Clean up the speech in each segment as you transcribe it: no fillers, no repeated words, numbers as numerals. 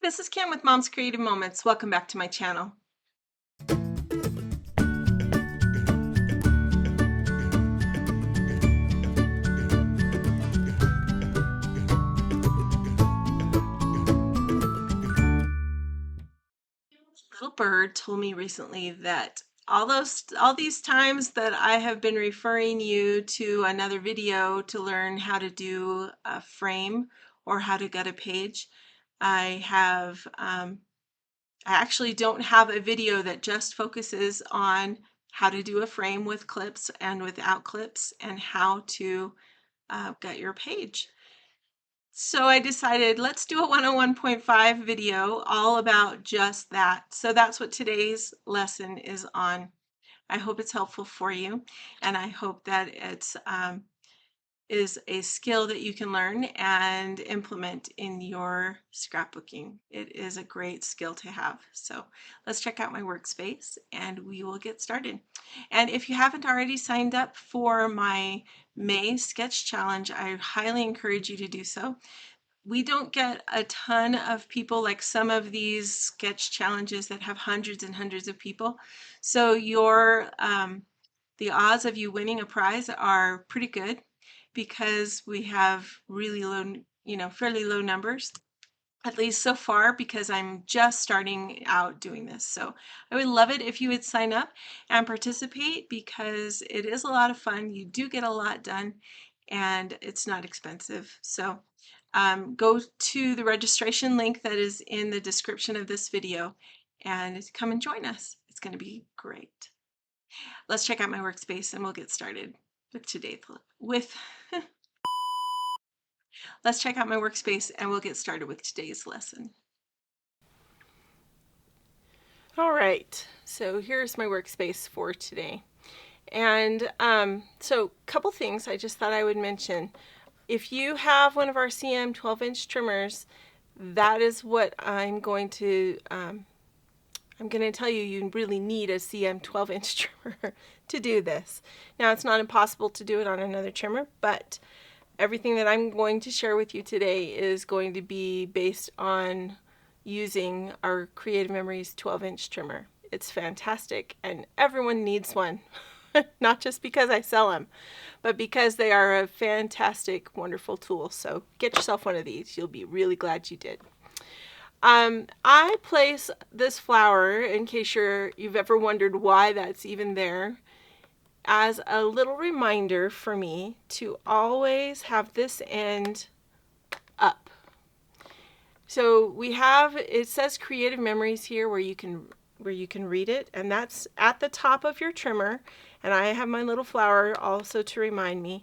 This is Kim with Mom's Creative Moments. Welcome back to my channel. Little bird told me recently that all these times that I have been referring you to another video to learn how to do a frame or how to gut a page, I have I actually don't have a video that just focuses on how to do a frame with clips and without clips and how to gut your page. So I decided let's do a 101.5 video all about just that. So that's what today's lesson is on. I hope it's helpful for you, and I hope that it's is a skill that you can learn and implement in your scrapbooking. It is a great skill to have. So let's check out my workspace and we will get started. And if you haven't already signed up for my May sketch challenge, I highly encourage you to do so. We don't get a ton of people like some of these sketch challenges that have hundreds and hundreds of people. So the odds of you winning a prize are pretty good because we have really low, fairly low numbers, at least so far, because I'm just starting out doing this. So I would love it if you would sign up and participate because it is a lot of fun. You do get a lot done and it's not expensive. So go to the registration link that is in the description of this video and come and join us. It's going to be great. Let's check out my workspace and we'll get started with let's check out my workspace and we'll get started with today's lesson. All right, so here's my workspace for today. And so a couple things I just thought I would mention. If you have one of our CM 12-inch trimmers, that is what I'm going to tell you. You really need a CM 12-inch trimmer to do this. Now, it's not impossible to do it on another trimmer, but everything that I'm going to share with you today is going to be based on using our Creative Memories 12-inch trimmer. It's fantastic and everyone needs one. Not just because I sell them, but because they are a fantastic, wonderful tool. So get yourself one of these. You'll be really glad you did. I place this flower, in case you've ever wondered why that's even there, as a little reminder for me to always have this end up. So we have, it says Creative Memories here where you can read it, and that's at the top of your trimmer. And I have my little flower also to remind me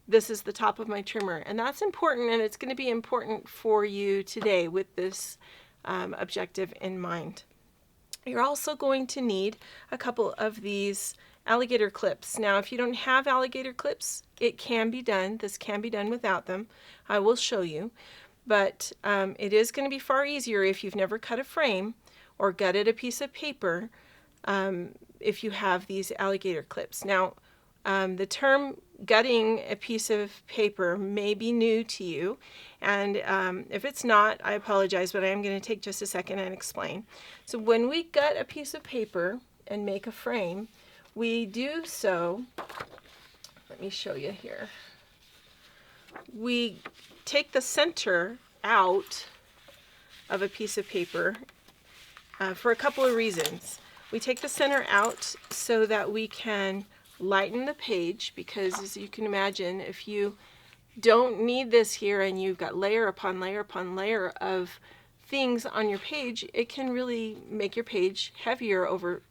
this is the top of my trimmer, and that's important, and it's going to be important for you today with this objective in mind. You're also going to need a couple of these alligator clips. Now, if you don't have alligator clips, it can be done. This can be done without them. I will show you, but it is going to be far easier if you've never cut a frame or gutted a piece of paper if you have these alligator clips. Now, the term gutting a piece of paper may be new to you, and if it's not, I apologize, but I am going to take just a second and explain. So when we gut a piece of paper and make a frame, we do so, let me show you here. We take the center out of a piece of paper for a couple of reasons. We take the center out so that we can lighten the page, because as you can imagine, if you don't need this here and you've got layer upon layer upon layer of things on your page, it can really make your page heavier over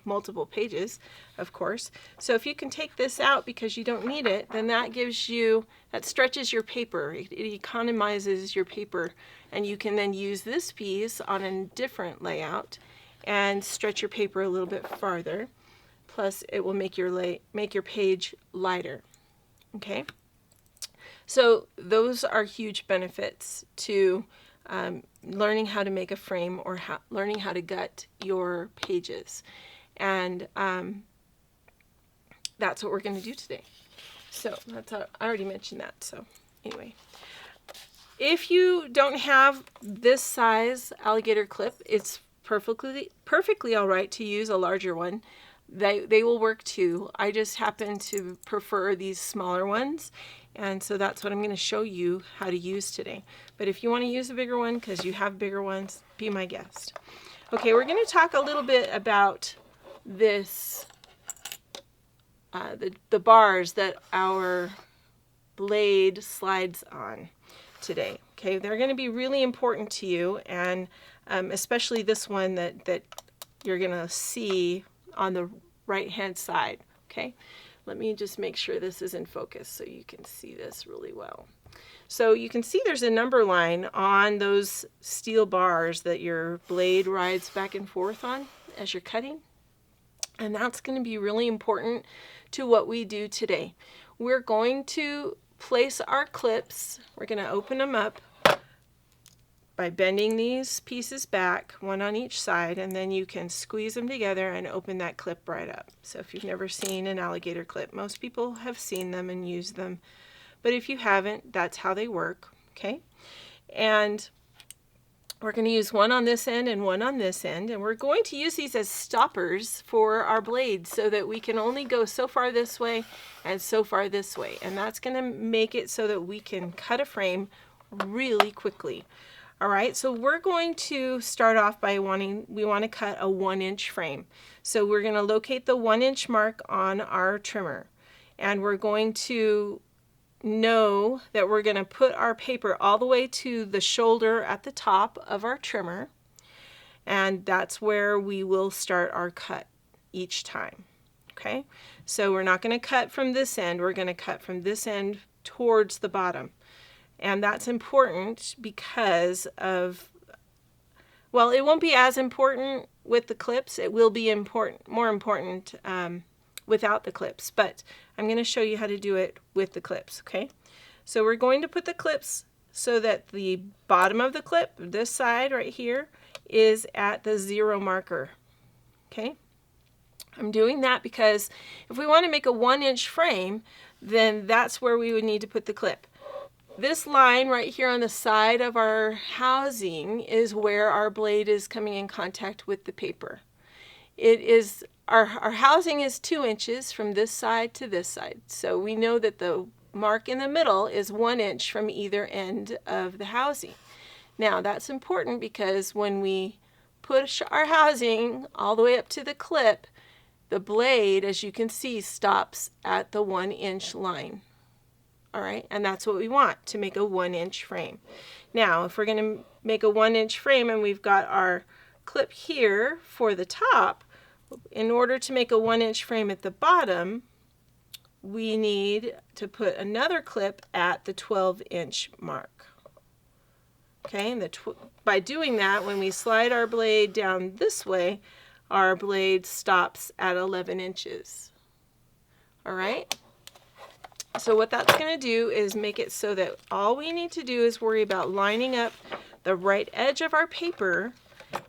multiple pages, of course. So if you can take this out because you don't need it, then that stretches your paper. It economizes your paper, and you can then use this piece on a different layout and stretch your paper a little bit farther. Plus, it will make your page lighter. Okay? So those are huge benefits to learning how to make a frame or learning how to gut your pages. And that's what we're going to do today. So I already mentioned that. So anyway, If you don't have this size alligator clip, it's perfectly all right to use a larger one. They will work too. I just happen to prefer these smaller ones, and so that's what I'm going to show you how to use today. But if you want to use a bigger one because you have bigger ones, be my guest. Okay, we're going to talk a little bit about this, the bars that our blade slides on today. Okay, they're going to be really important to you, and especially this one that you're going to see on the right hand side. Okay, let me just make sure this is in focus so you can see this really well. So you can see there's a number line on those steel bars that your blade rides back and forth on as you're cutting, and that's going to be really important to what we do today. We're going to place our clips. We're going to open them up by bending these pieces back, one on each side, and then you can squeeze them together and open that clip right up. So if you've never seen an alligator clip, most people have seen them and used them, but if you haven't, that's how they work. Okay, and we're going to use one on this end and one on this end, and we're going to use these as stoppers for our blades so that we can only go so far this way and so far this way, and that's going to make it so that we can cut a frame really quickly. All right, so we're going to start off by we want to cut a 1-inch frame. So we're going to locate the 1-inch mark on our trimmer, and we're going to know that we're going to put our paper all the way to the shoulder at the top of our trimmer, and that's where we will start our cut each time. Okay, so we're not going to cut from this end, we're going to cut from this end towards the bottom. And that's important because of, well, it won't be as important with the clips. It will be more important without the clips, but I'm going to show you how to do it with the clips, okay? So we're going to put the clips so that the bottom of the clip, this side right here, is at the 0 marker, okay? I'm doing that because if we want to make a 1-inch frame, then that's where we would need to put the clip. This line right here on the side of our housing is where our blade is coming in contact with the paper. It is our housing is 2 inches from this side to this side. So we know that the mark in the middle is 1 inch from either end of the housing. Now that's important because when we push our housing all the way up to the clip, the blade, as you can see, stops at the 1-inch line. All right, and that's what we want to make a 1-inch frame. Now, if we're going to make a 1-inch frame and we've got our clip here for the top, in order to make a 1-inch frame at the bottom, we need to put another clip at the 12-inch mark. Okay, and by doing that, when we slide our blade down this way, our blade stops at 11 inches. All right? So what that's going to do is make it so that all we need to do is worry about lining up the right edge of our paper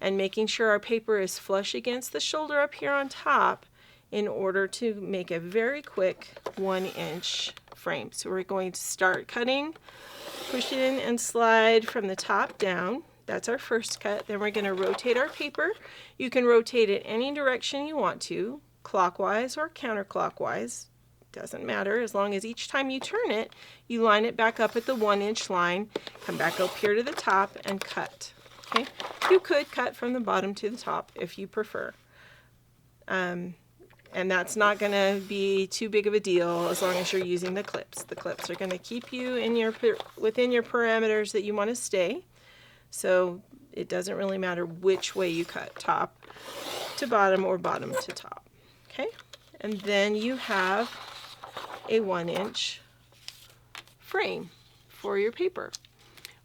and making sure our paper is flush against the shoulder up here on top in order to make a very quick 1-inch frame. So we're going to start cutting, push in and slide from the top down. That's our first cut. Then we're going to rotate our paper. You can rotate it any direction you want to, clockwise or counterclockwise. Doesn't matter, as long as each time you turn it, you line it back up at the 1-inch line, come back up here to the top and cut. Okay, you could cut from the bottom to the top if you prefer, and that's not going to be too big of a deal as long as you're using the clips. The clips are going to keep you in within your parameters that you want to stay, so it doesn't really matter which way you cut, top to bottom or bottom to top. Okay, and then you have a 1-inch frame for your paper,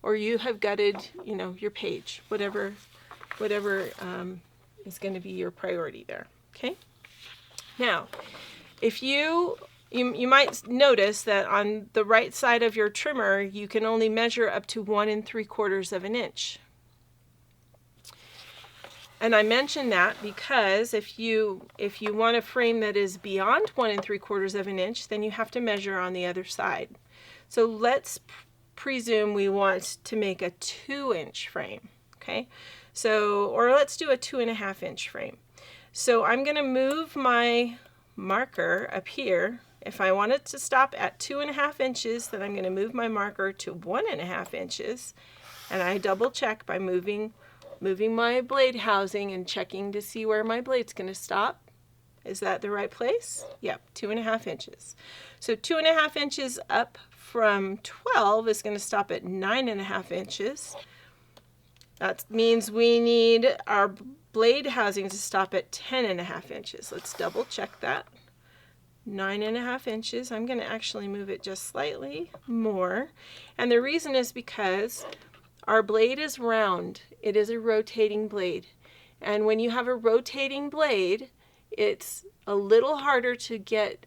or you have gutted, your page, whatever is going to be your priority there. Okay. Now, if you might notice that on the right side of your trimmer, you can only measure up to 1 3/4 of an inch. And I mention that because if you want a frame that is beyond 1 3/4 of an inch, then you have to measure on the other side. So let's presume we want to make a 2-inch frame. Okay, so, or let's do a 2.5-inch frame. So I'm going to move my marker up here. If I want it to stop at 2.5 inches, then I'm going to move my marker to 1.5 inches, and I double check by moving my blade housing and checking to see where my blade's going to stop. Is that the right place? Yep, 2.5 inches. So 2.5 inches up from 12 is going to stop at 9.5 inches. That means we need our blade housing to stop at 10.5 inches. Let's double check that. 9.5 inches. I'm going to actually move it just slightly more. And the reason is because our blade is round. It is a rotating blade. And when you have a rotating blade, it's a little harder to get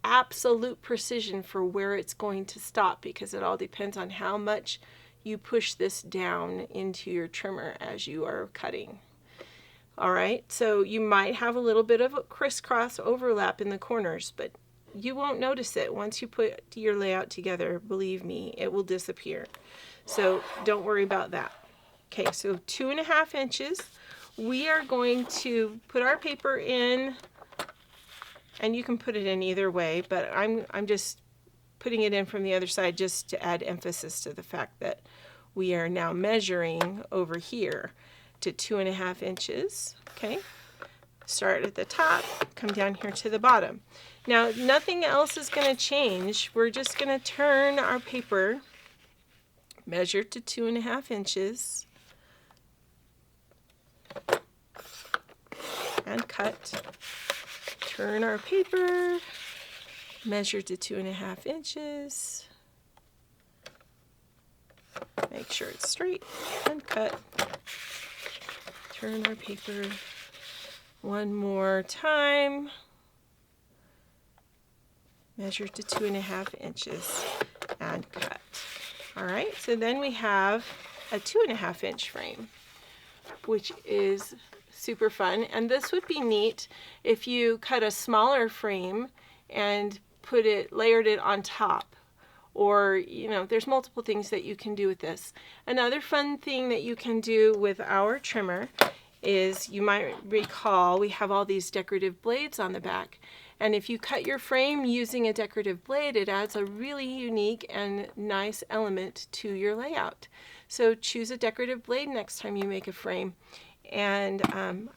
absolute precision for where it's going to stop, because it all depends on how much you push this down into your trimmer as you are cutting. All right, so you might have a little bit of a crisscross overlap in the corners, but you won't notice it. Once you put your layout together, believe me, it will disappear. So don't worry about that. Okay, so 2.5 inches. We are going to put our paper in, and you can put it in either way, but I'm just putting it in from the other side just to add emphasis to the fact that we are now measuring over here to 2.5 inches. Okay, start at the top, come down here to the bottom. Now nothing else is going to change. We're just going to turn our paper, measure to 2.5 inches, and cut. Turn our paper, measure to 2.5 inches, make sure it's straight, and cut. Turn our paper one more time, measure to 2.5 inches, and cut. All right, so then we have a 2.5 inch frame, which is super fun. And this would be neat if you cut a smaller frame and layered it on top. Or, you know, there's multiple things that you can do with this. Another fun thing that you can do with our trimmer is, you might recall, we have all these decorative blades on the back. And if you cut your frame using a decorative blade, it adds a really unique and nice element to your layout. So choose a decorative blade next time you make a frame, and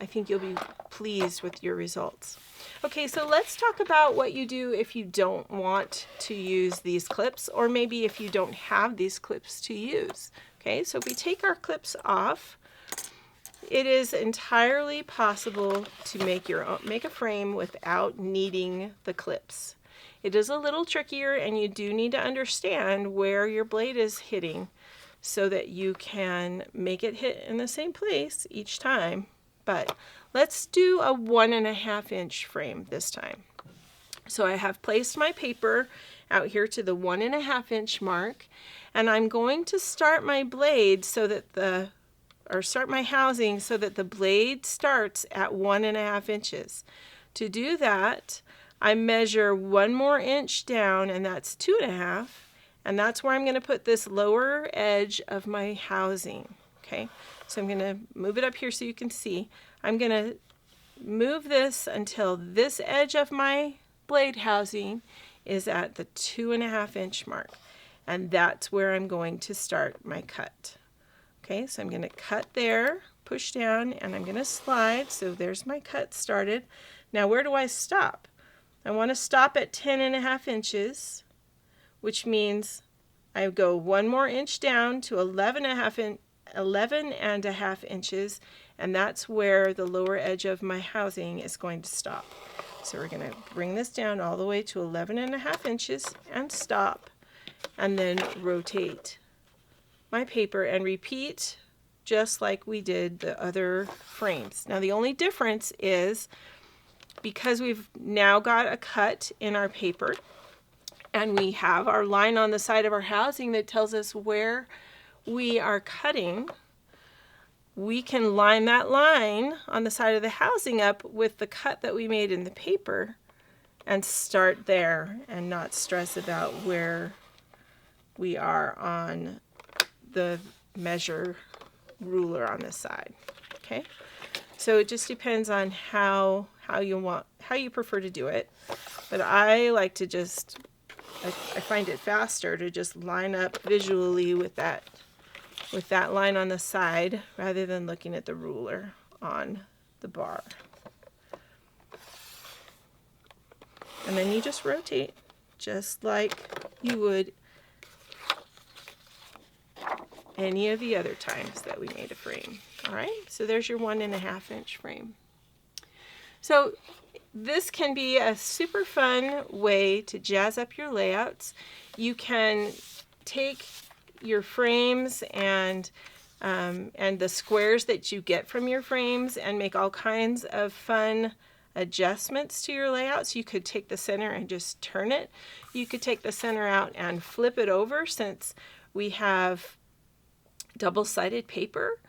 I think you'll be pleased with your results. Okay, so let's talk about what you do if you don't want to use these clips, or maybe if you don't have these clips to use. Okay, so if we take our clips off, it is entirely possible to make a frame without needing the clips. It is a little trickier, and you do need to understand where your blade is hitting so that you can make it hit in the same place each time. But let's do a 1.5 inch frame this time. So I have placed my paper out here to the 1.5 inch mark, and I'm going to start my blade so that start my housing so that the blade starts at 1.5 inches. To do that, I measure 1 more inch down, and that's 2.5. And that's where I'm going to put this lower edge of my housing. Okay, so I'm going to move it up here so you can see. I'm going to move this until this edge of my blade housing is at the 2.5 inch mark. And that's where I'm going to start my cut. Okay, so I'm going to cut there, push down, and I'm going to slide. So there's my cut started. Now where do I stop? I want to stop at 10.5 inches. Which means I go 1 more inch down to 11.5 inches, and that's where the lower edge of my housing is going to stop. So we're going to bring this down all the way to 11.5 inches and stop, and then rotate my paper and repeat just like we did the other frames. Now the only difference is, because we've now got a cut in our paper, and we have our line on the side of our housing that tells us where we are cutting, we can line that line on the side of the housing up with the cut that we made in the paper and start there and not stress about where we are on the measure ruler on this side. Okay, so it just depends on how you prefer to do it. But I like to just, I find it faster to just line up visually with that line on the side rather than looking at the ruler on the bar. And then you just rotate just like you would any of the other times that we made a frame. All right, so there's your 1.5 inch frame. So this can be a super fun way to jazz up your layouts. You can take your frames and the squares that you get from your frames and make all kinds of fun adjustments to your layouts. You could take the center and just turn it. You could take the center out and flip it over, since we have double-sided paper,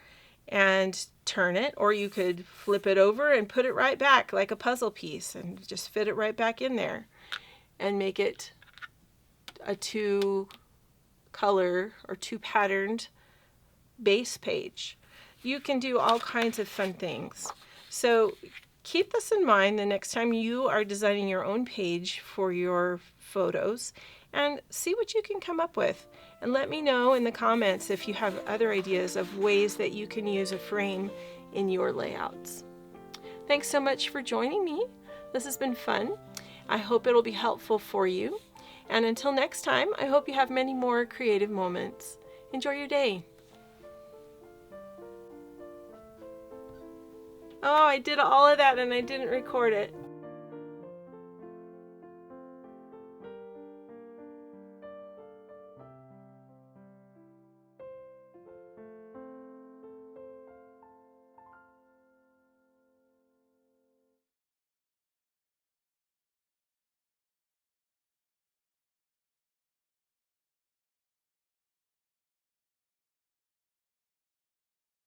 and turn it, or you could flip it over and put it right back like a puzzle piece and just fit it right back in there and make it a 2-color or 2-patterned base page. You can do all kinds of fun things. So keep this in mind the next time you are designing your own page for your photos, and see what you can come up with. And let me know in the comments if you have other ideas of ways that you can use a frame in your layouts. Thanks so much for joining me. This has been fun. I hope it'll be helpful for you. And until next time, I hope you have many more creative moments. Enjoy your day. Oh, I did all of that and I didn't record it.